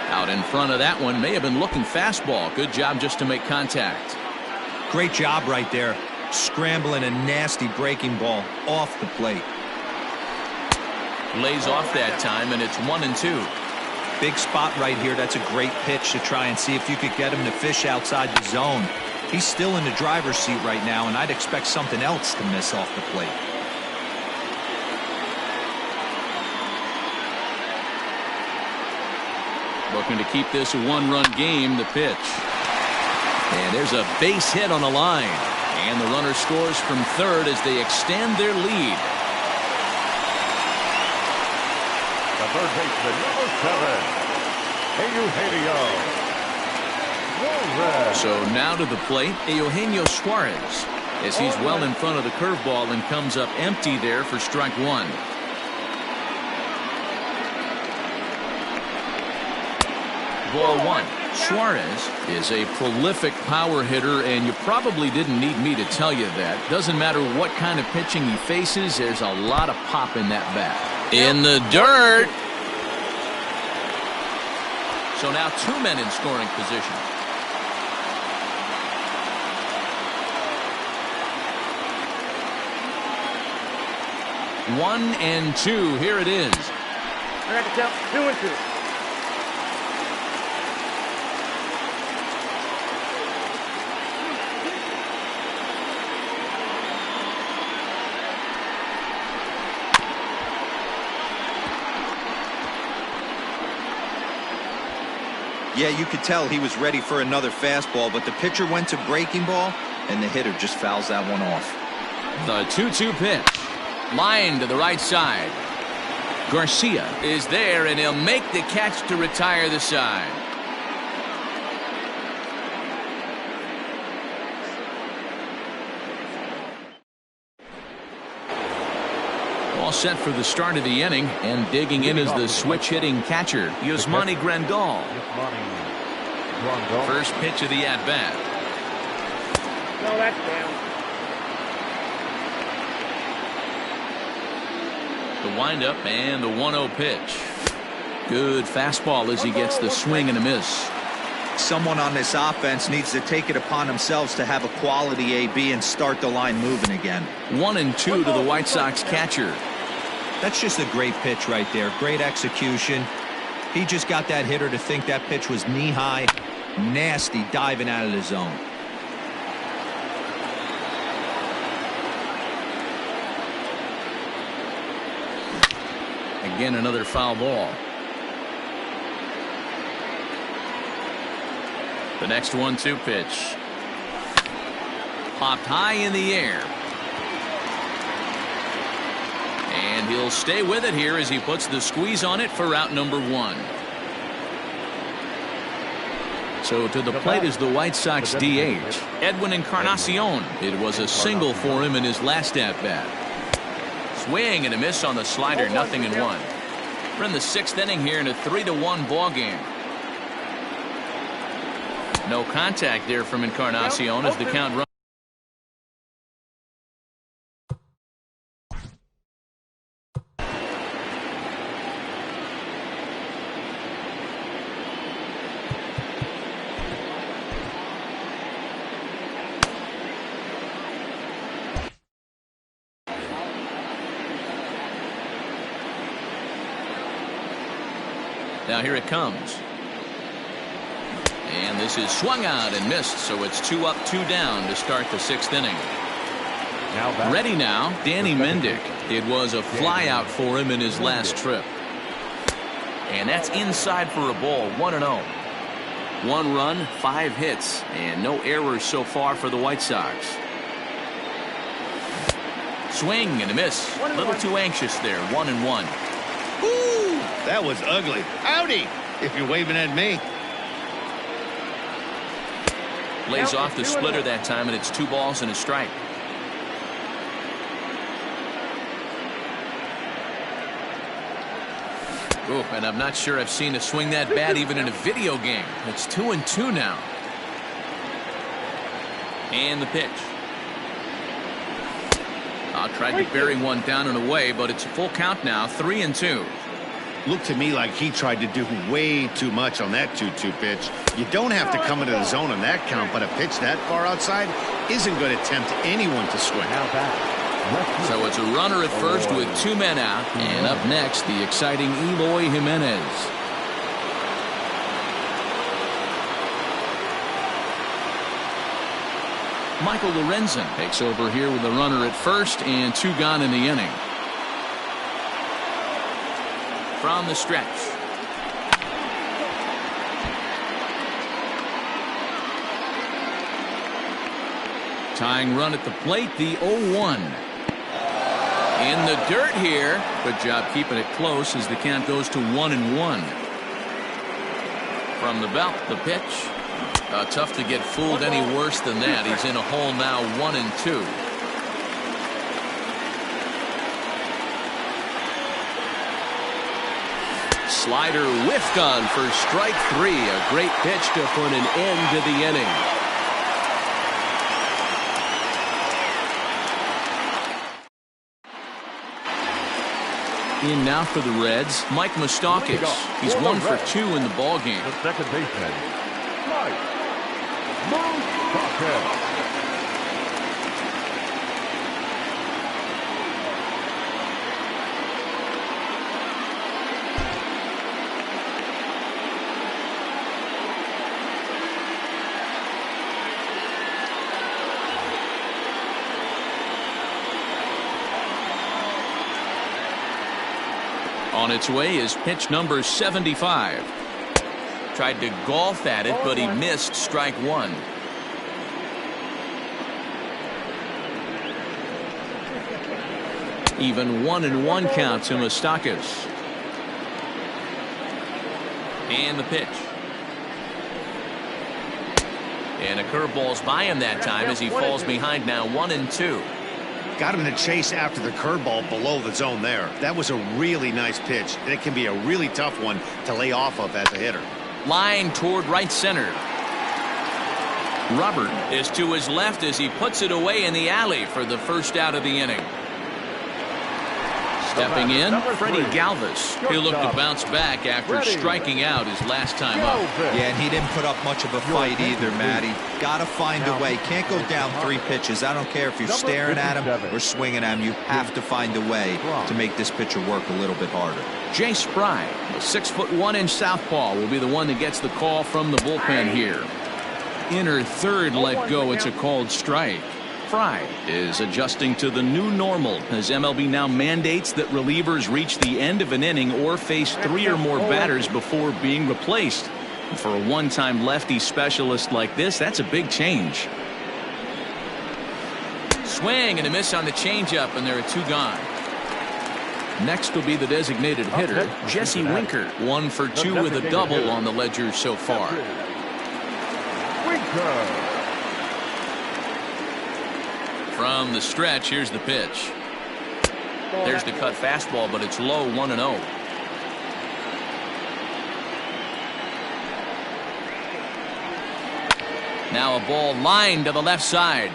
Speaker 1: Out in front of that one, may have been looking fastball. Good job just to make contact.
Speaker 3: Great job right there. Scrambling a nasty breaking ball off the plate.
Speaker 1: Lays off that time, and it's 1-2.
Speaker 3: Big spot right here. That's a great pitch to try and see if you could get him to fish outside the zone. He's still in the driver's seat right now, and I'd expect something else to miss off the plate.
Speaker 1: Looking to keep this a 1-run game, the pitch. And there's a base hit on the line. And the runner scores from third as they extend their lead.
Speaker 2: The third baseman, number 7, Eugenio.
Speaker 1: So now to the plate, Eugenio Suarez. as he's well in front of the curveball and comes up empty there for strike one. Ball one. Suarez is a prolific power hitter, and you probably didn't need me to tell you that. Doesn't matter what kind of pitching he faces, there's a lot of pop in that bat. In the dirt. So now two men in scoring position. One and two. Here it is.
Speaker 4: I got to count 2 and 2.
Speaker 3: Yeah, you could tell he was ready for another fastball, but the pitcher went to breaking ball, and the hitter just fouls that one off.
Speaker 1: The 2-2 pitch. Line to the right side. Garcia is there, and he'll make the catch to retire the side. All set for the start of the inning, and digging in is the switch-hitting catcher, Yasmani Grandal. First pitch of the at-bat.
Speaker 4: No, that's down.
Speaker 1: The windup and the 1-0 pitch. Good fastball as he gets the swing and a miss.
Speaker 3: Someone on this offense needs to take it upon themselves to have a quality AB and start the line moving again.
Speaker 1: 1-2 to the White Sox catcher.
Speaker 3: That's just a great pitch right there. Great execution. He just got that hitter to think that pitch was knee-high. Nasty diving out of the zone.
Speaker 1: Again, another foul ball. The next 1-2 pitch. Popped high in the air. And he'll stay with it here as he puts the squeeze on it for out number one. So to the plate is the White Sox DH, Edwin Encarnacion. It was a single for him in his last at-bat. Swing and a miss on the slider, 0-1. We're in the 6th inning here in a 3-1 ball game. No contact there from Encarnacion as the count runs. Now here it comes. And this is swung out and missed, so it's 2 up, 2 down to start the 6th inning. Ready now, Danny Mendick. It was a flyout for him in his last trip. And that's inside for a ball, 1-0. 1 run, 5 hits, and no errors so far for the White Sox. Swing and a miss. A little too anxious there, 1-1.
Speaker 5: Woo! That was ugly. Howdy, if you're waving at me.
Speaker 1: Lays off the splitter that time, and it's 2 balls and a strike. Oh, and I'm not sure I've seen a swing that bad even in a video game. It's 2-2 now. And the pitch. Tried to bury one down and away, but it's a full count now, 3-2.
Speaker 5: Looked to me like he tried to do way too much on that 2-2 pitch. You don't have to come into the zone on that count, but a pitch that far outside isn't going to tempt anyone to swing.
Speaker 1: So it's a runner at first with 2 men out, and up next, the exciting Eloy Jimenez. Michael Lorenzen takes over here with a runner at first and 2 gone in the inning. From the stretch. Tying run at the plate, the 0-1. In the dirt here. Good job keeping it close as the count goes to 1-1. From the belt, the pitch. Tough to get fooled any worse than that. He's in a hole now, 1-2. Slider whiffed on for strike 3. A great pitch to put an end to the inning. In now for the Reds, Mike Moustakas. He's 1 for 2 in the ballgame.
Speaker 2: The second baseman, Mike Moustakas.
Speaker 1: On its way is pitch number 75. Tried to golf at it, but he missed strike 1. Even 1-1 count to Moustakas. And the pitch. And a curveball's by him that time as he falls behind now, 1-2.
Speaker 5: Got him to chase after the curveball below the zone there. That was a really nice pitch, and it can be a really tough one to lay off of as a hitter.
Speaker 1: Line toward right center. Robert is to his left as he puts it away in the alley for the first out of the inning. Stepping in, Freddie Galvis. He'll look to bounce back after striking out his last time up.
Speaker 3: Yeah, and he didn't put up much of a fight either, Matty. Got to find a way. Can't go down 3 pitches. I don't care if you're staring at him or swinging at him. You have to find a way to make this pitcher work a little bit harder.
Speaker 1: Jay Spry, the 6'1" southpaw, will be the one that gets the call from the bullpen here. Inner third let go. It's a called strike. Fry is adjusting to the new normal as MLB now mandates that relievers reach the end of an inning or face 3 or more batters before being replaced. And for a one-time lefty specialist like this, that's a big change. Swing and a miss on the changeup, and there are 2 gone. Next will be the designated hitter, Jesse Winker. 1 for 2 with a double on the ledger so far.
Speaker 2: Winker.
Speaker 1: From the stretch, here's the pitch. There's the cut fastball, but it's low, 1-0. Now a ball lined to the left side,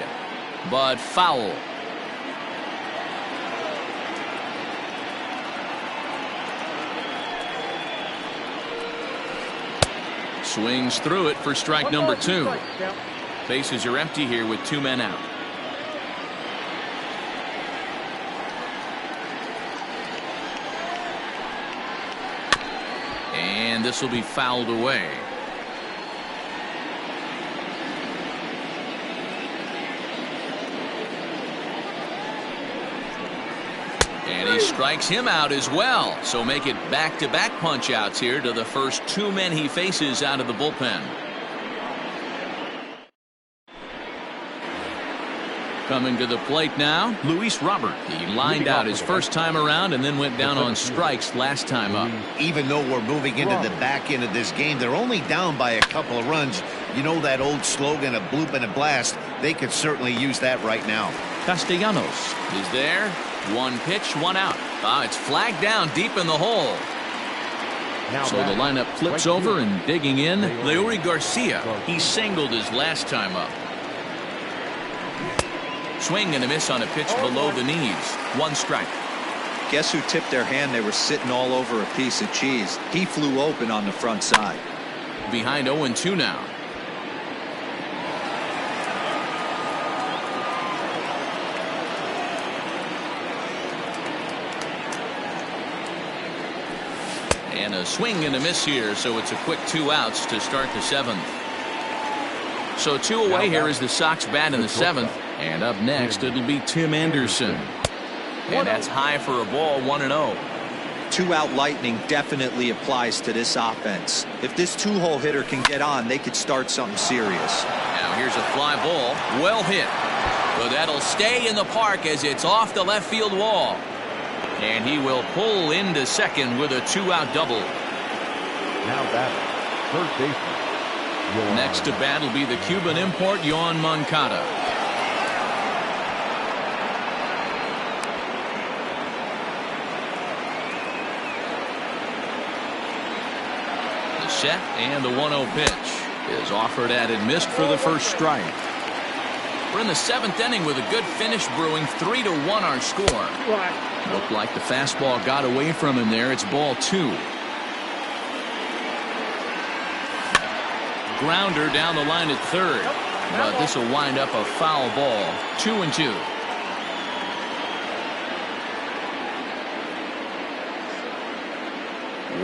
Speaker 1: but foul. Swings through it for strike number 2. Bases are empty here with 2 men out. And this will be fouled away. And he strikes him out as well. So make it back-to-back punch-outs here to the first 2 men he faces out of the bullpen. Coming to the plate now, Luis Robert. He lined out his first time around and then went down on strikes last time up.
Speaker 5: Even though we're moving into the back end of this game, they're only down by a couple of runs. You know that old slogan, a bloop and a blast. They could certainly use that right now.
Speaker 1: Castellanos is there. 1 pitch, 1 out. It's flagged down deep in the hole. So the lineup flips over and digging in, Leury Garcia. He singled his last time up. Swing and a miss on a pitch below the knees. 1 strike.
Speaker 3: Guess who tipped their hand? They were sitting all over a piece of cheese. He flew open on the front side.
Speaker 1: Behind 0-2 now. And a swing and a miss here, so it's a quick 2 outs to start the 7th. So 2 away here is the Sox bat in the 7th. And up next, it'll be Tim Anderson. And that's high for a ball, 1-0.
Speaker 3: 2-out lightning definitely applies to this offense. If this 2-hole hitter can get on, they could start something serious.
Speaker 1: Now here's a fly ball, well hit. But that'll stay in the park as it's off the left field wall. And he will pull into second with a 2-out double.
Speaker 2: Now batting, third baseman,
Speaker 1: Next to bat will be the Cuban import, Yoan Moncada. The set and the 1-0 pitch is offered at and missed for the first strike. We're in the 7th inning with a good finish brewing. 3-1 our score. Looked like the fastball got away from him there. It's ball 2. Grounder down the line at third, but this will wind up a foul ball. 2-2.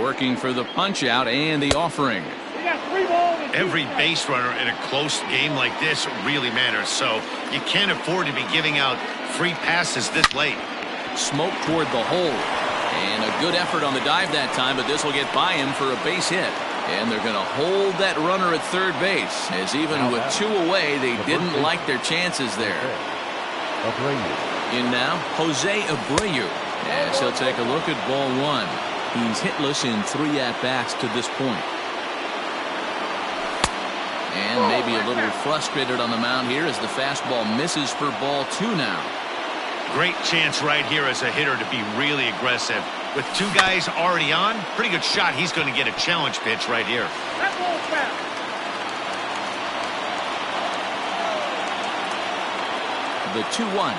Speaker 1: Working for the punch out and the offering.
Speaker 5: Every base runner in a close game like this really matters, so you can't afford to be giving out free passes this late.
Speaker 1: Smoke toward the hole, and a good effort on the dive that time, but this will get by him for a base hit. And they're going to hold that runner at third base, as even with 2 away, they didn't like their chances there. In now, Jose Abreu, as he'll take a look at ball 1. He's hitless in 3 at-bats to this point. And maybe a little frustrated on the mound here as the fastball misses for ball 2 now.
Speaker 5: Great chance right here as a hitter to be really aggressive. With 2 guys already on, pretty good shot he's going to get a challenge pitch right here.
Speaker 1: The 2-1.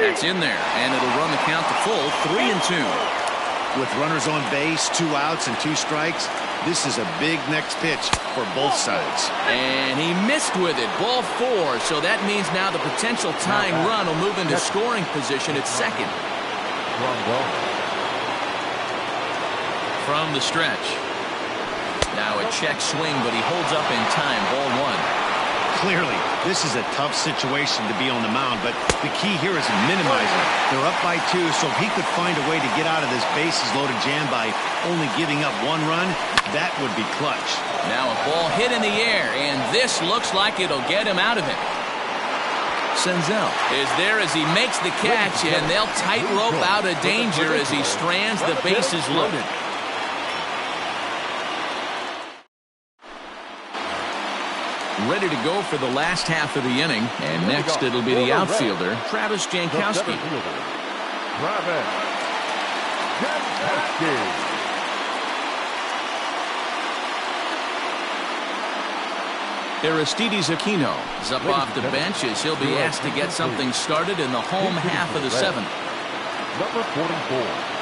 Speaker 1: That's in there, and it'll run the count to full. 3-2.
Speaker 5: With runners on base, 2 outs and 2 strikes, this is a big next pitch for both sides.
Speaker 1: And he missed with it. Ball 4. So that means now the potential tying run will move into scoring position at second. From the stretch. Now a check swing, but he holds up in time. Ball 1.
Speaker 5: Clearly, this is a tough situation to be on the mound, but the key here is minimizing. They're up by 2, so if he could find a way to get out of this bases-loaded jam by only giving up 1 run, that would be clutch.
Speaker 1: Now a ball hit in the air, and this looks like it'll get him out of it. Senzel is there as he makes the catch, and they'll tightrope out of danger as he strands the bases loaded. Ready to go for the last half of the inning, and next it'll be the outfielder, Travis Jankowski. Aristides Aquino is up off the bench as he'll be asked to get something started in the home half of the 7th.
Speaker 2: Number 44.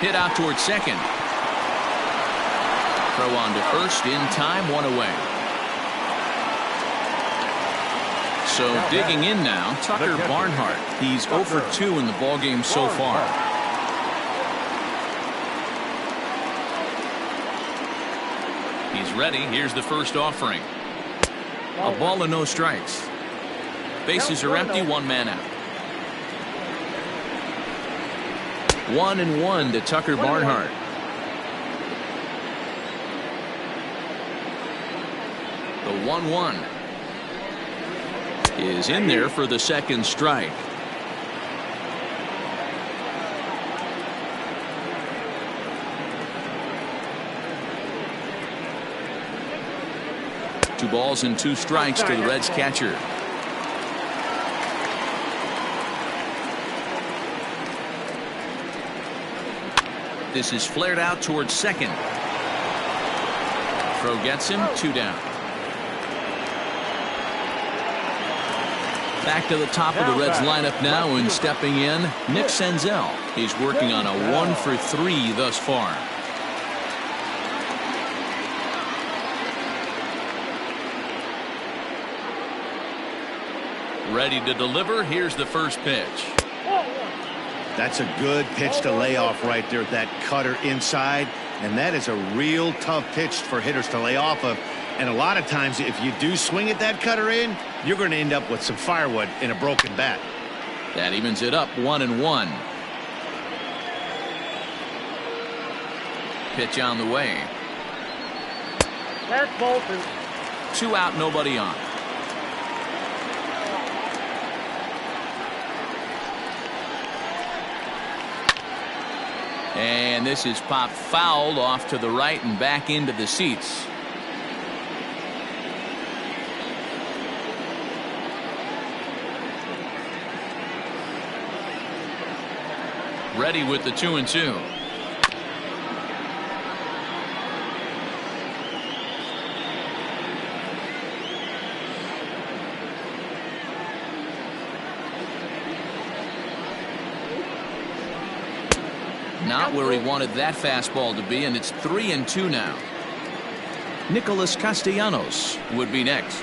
Speaker 1: Hit out towards second. Throw on to first in time, 1 away. So digging in now, Tucker Barnhart. He's 0 for 2 in the ballgame so far. He's ready. Here's the first offering. A ball and no strikes. Bases are empty, 1 man out. 1-1 to Tucker Barnhart. The 1-1 is in there for the second strike. Two balls and 2 strikes to the Reds catcher. This is flared out towards second. Throw gets him, 2 down. Back to the top of the Reds lineup now, and stepping in, Nick Senzel. He's working on a 1-for-3 thus far. Ready to deliver. Here's the first pitch.
Speaker 5: That's a good pitch to lay off right there. That cutter inside. And that is a real tough pitch for hitters to lay off of. And a lot of times, if you do swing at that cutter in, you're going to end up with some firewood in a broken bat.
Speaker 1: That evens it up 1-1. Pitch on the way.
Speaker 4: That's Bolton.
Speaker 1: 2 out, nobody on. And this is popped foul off to the right and back into the seats. Ready with the 2-2. Not where he wanted that fastball to be, and it's 3-2 now. Nicholas Castellanos would be next.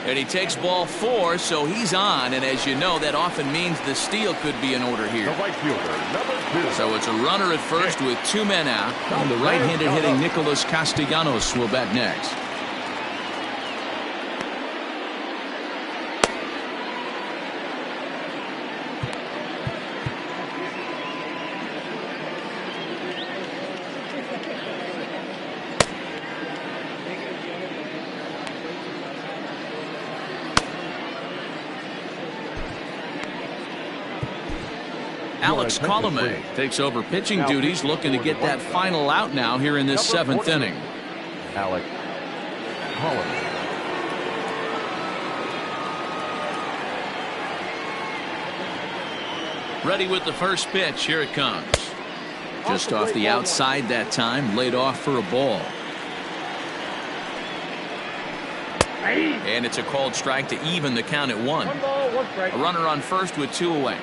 Speaker 1: And he takes ball 4, so he's on, and as you know, that often means the steal could be in order here.
Speaker 2: The right fielder, number 2.
Speaker 1: So it's a runner at first with 2 men out, and the right-handed hitting Nicholas Castellanos will bat next. Alex Colomé takes over pitching duties, looking to get that final out now here in this 7th inning.
Speaker 2: Alex Colomé.
Speaker 1: Ready with the first pitch. Here it comes. Just off the outside that time, laid off for a ball. And it's a called strike to even the count at 1.
Speaker 4: 1 ball, 1 strike.
Speaker 1: A runner on first with 2 away.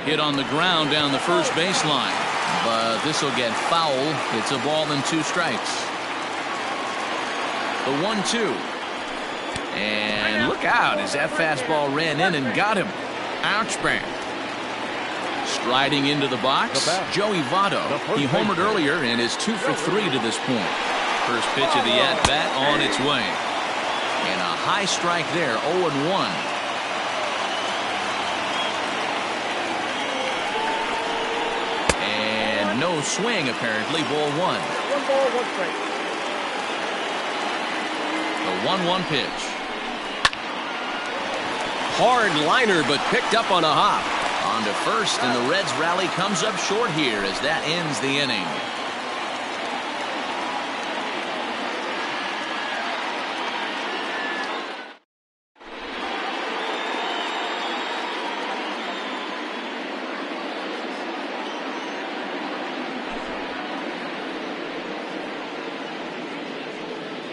Speaker 1: Hit on the ground down the first baseline, but this will get foul. It's a ball and 2 strikes. The 1-2, and look out as that fastball ran in and got him. Ouch, man. Striding into the box, Joey Votto. He homered earlier and is 2 for 3 to this point. First pitch of the at-bat on its way, and a high strike there. 0-1. No swing, apparently. Ball 1.
Speaker 4: 1 ball, 1 strike.
Speaker 1: The 1-1 pitch.
Speaker 6: Hard liner, but picked up on a hop.
Speaker 1: On to first, and the Reds rally comes up short here as that ends the inning.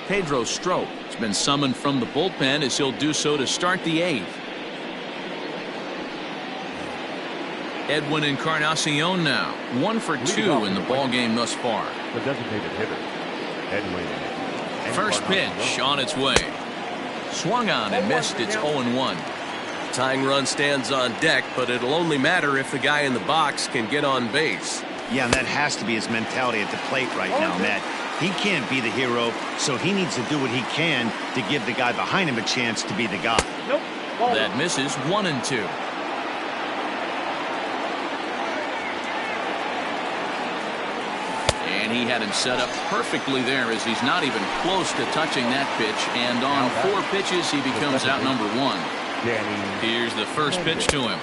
Speaker 1: Pedro Strop has been summoned from the bullpen as he'll do so to start the 8th. Edwin Encarnacion now 1 for 2 in the ball game thus far.
Speaker 2: The designated hitter, Edwin.
Speaker 1: First pitch on its way. Swung on and missed. It's 0-1.
Speaker 6: Tying run stands on deck, but it'll only matter if the guy in the box can get on base.
Speaker 5: Yeah, and that has to be his mentality at the plate right now, Matt. He can't be the hero, so he needs to do what he can to give the guy behind him a chance to be the guy.
Speaker 4: Nope.
Speaker 1: That misses. 1-2. And he had him set up perfectly there as he's not even close to touching that pitch. And on 4 pitches, he becomes out number 1. Here's the first pitch to him.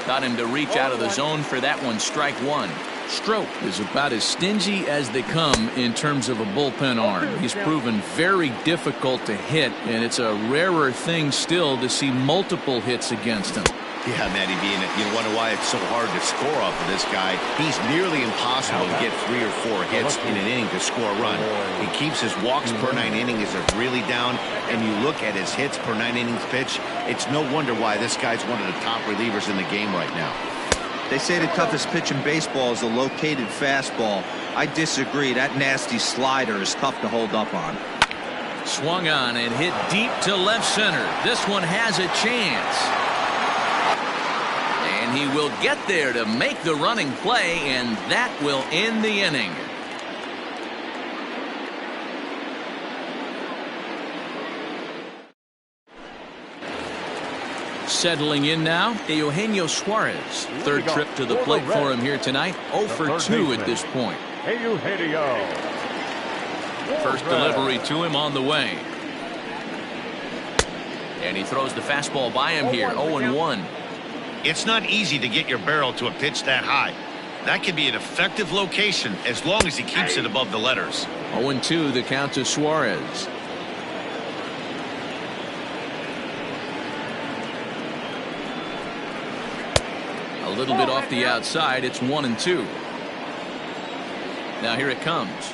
Speaker 1: Got him to reach out of the zone for that one. Strike 1. Strop is about as stingy as they come in terms of a bullpen arm. He's proven very difficult to hit, and it's a rarer thing still to see multiple hits against him.
Speaker 5: Yeah, Matty B, and you wonder why it's so hard to score off of this guy. He's nearly impossible to get 3 or 4 hits in an inning to score a run. He keeps his walks per 9 innings really down, and you look at his hits per 9 innings pitch, it's no wonder why this guy's one of the top relievers in the game right now.
Speaker 3: They say the toughest pitch in baseball is a located fastball. I disagree. That nasty slider is tough to hold up on.
Speaker 1: Swung on and hit deep to left center. This one has a chance. And he will get there to make the running play, and that will end the inning. Settling in now, Eugenio Suarez. Third trip to the plate for him here tonight. 0 for 2 at this point. First delivery to him on the way. And he throws the fastball by him here. 0-1.
Speaker 5: It's not easy to get your barrel to a pitch that high. That can be an effective location as long as he keeps it above the letters.
Speaker 1: 0-2 the count to Suarez. A little bit off the outside. It's 1-2. Now here it comes.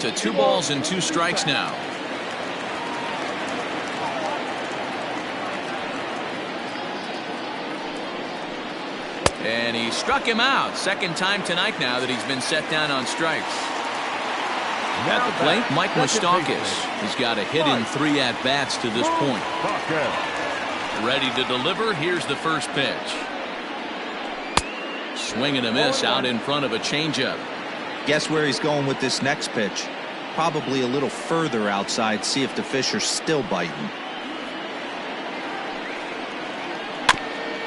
Speaker 1: To 2 balls and 2 strikes now. And he struck him out. Second time tonight now that he's been set down on strikes. At the plate, Mike Moustakas. He's got a hit in 3 at-bats to this point. Ready to deliver. Here's the first pitch. Swing and a miss out in front of a changeup.
Speaker 3: Guess where he's going with this next pitch? Probably a little further outside. See if the fish are still biting.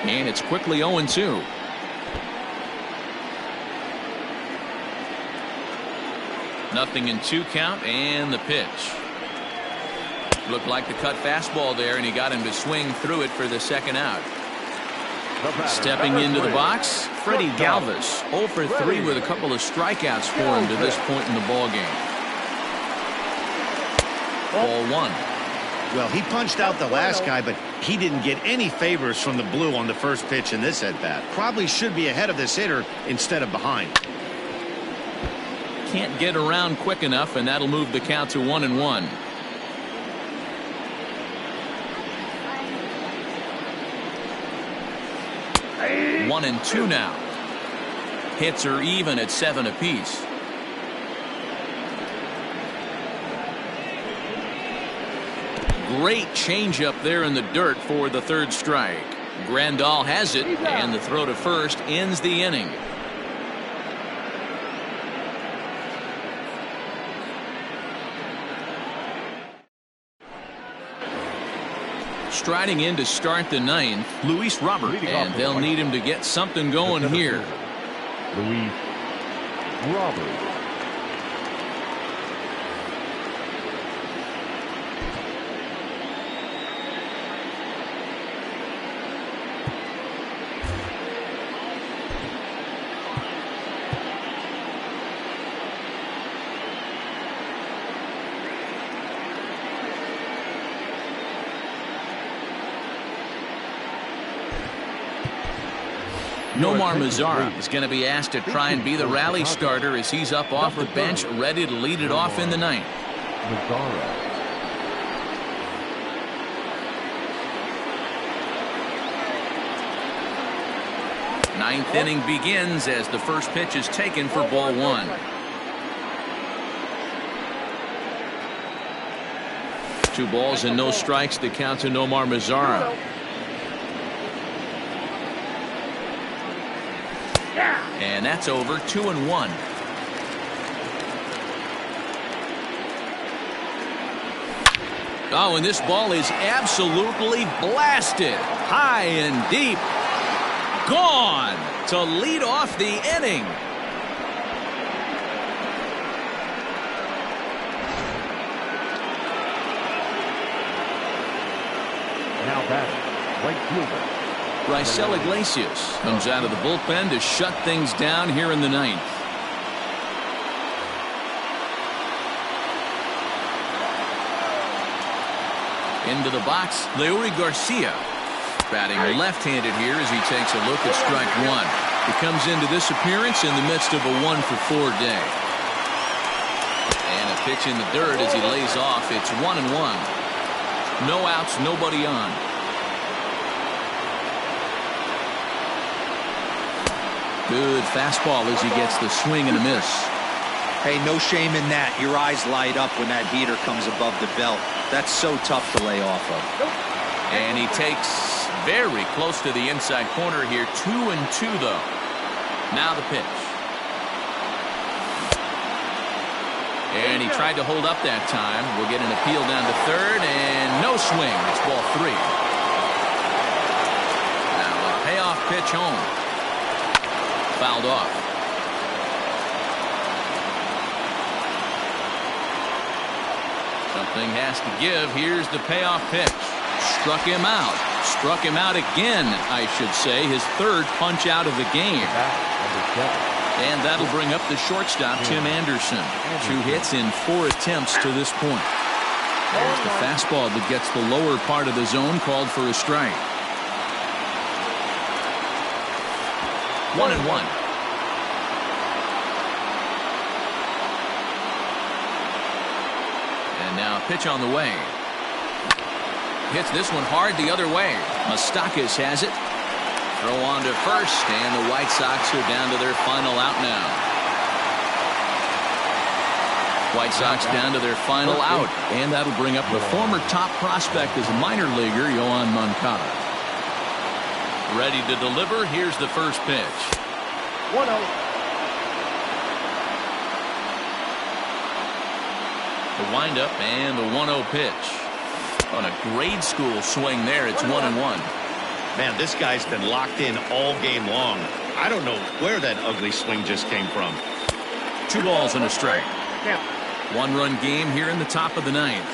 Speaker 1: And it's quickly 0-2. Nothing in 2 count, and the pitch. Looked like the cut fastball there, and he got him to swing through it for the second out. Stepping into the box, Freddie Galvis. 0 for 3 with a couple of strikeouts for him to this point in the ball game. Ball 1.
Speaker 5: Well, he punched out the last guy, but he didn't get any favors from the blue on the first pitch in this at-bat. Probably should be ahead of this hitter instead of behind.
Speaker 1: Can't get around quick enough, and that'll move the count to 1-1. One and 2 now. Hits are even at 7 apiece. Great changeup there in the dirt for the third strike. Grandal has it, and the throw to first ends the inning. Striding in to start the 9th, Luis Robert, and they'll need him to get something going here.
Speaker 2: Luis Robert.
Speaker 1: Nomar Mazara is going to be asked to try and be the rally starter as he's up off the bench, ready to lead it off in the 9th.
Speaker 2: Mazara.
Speaker 1: Ninth inning begins as the first pitch is taken for ball 1. Two balls and no strikes to count to Nomar Mazara. And that's over. 2-1. Oh, and this ball is absolutely blasted. High and deep. Gone to lead off the inning.
Speaker 2: Now batting, right fielder.
Speaker 1: Raisel Iglesias comes out of the bullpen to shut things down here in the 9th. Into the box, Leury Garcia. Batting left-handed here as he takes a look at strike one. He comes into this appearance in the midst of a 1-for-4 day. And a pitch in the dirt as he lays off. It's 1-1. No outs, nobody on. Good fastball as he gets the swing and a miss.
Speaker 3: Hey, no shame in that. Your eyes light up when that heater comes above the belt. That's so tough to lay off of.
Speaker 1: And he takes very close to the inside corner here. 2-2 though. Now the pitch. And he tried to hold up that time. We'll get an appeal down to third, and no swing. It's ball 3. Now a payoff pitch home. Fouled off. Something has to give. Here's the payoff pitch. Struck him out. Struck him out again, I should say. His third punch out of the game. And that'll bring up the shortstop, Tim Anderson. 2 hits in 4 attempts to this point. There's the fastball that gets the lower part of the zone, called for a strike. 1-1. And now a pitch on the way. Hits this one hard the other way. Moustakas has it. Throw on to first, and the White Sox are down to their final out now. White Sox down to their final out, and that'll bring up the former top prospect as a minor leaguer, Yoan Moncada. Ready to deliver. Here's the first pitch.
Speaker 4: 1-0.
Speaker 1: The windup and the 1-0 pitch. On a grade school swing there, it's 1-1.
Speaker 5: Man, this guy's been locked in all game long. I don't know where that ugly swing just came from.
Speaker 1: 2 balls and a strike.
Speaker 4: Count.
Speaker 1: 1-run game here in the top of the 9th.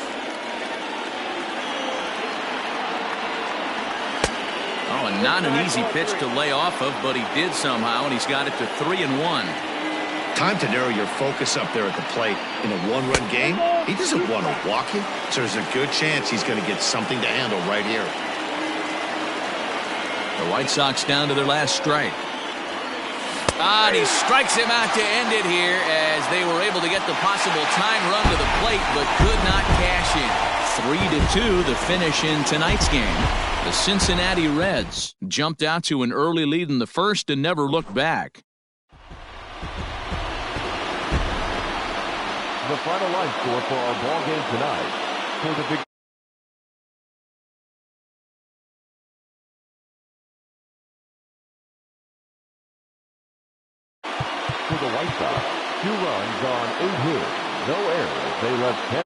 Speaker 1: Oh, and not an easy pitch to lay off of, but he did somehow, and he's got it to 3-1.
Speaker 5: Time to narrow your focus up there at the plate. In a 1-run game, he doesn't want to walk it, so there's a good chance he's going to get something to handle right here.
Speaker 1: The White Sox down to their last strike. And he strikes him out to end it here as they were able to get the possible time run to the plate but could not cash in. 3-2 the finish in tonight's game. The Cincinnati Reds jumped out to an early lead in the first and never looked back.
Speaker 2: The final line score for our ball game tonight. For the big For the White Sox, 2 runs on 8 hits, no errors. They left 10.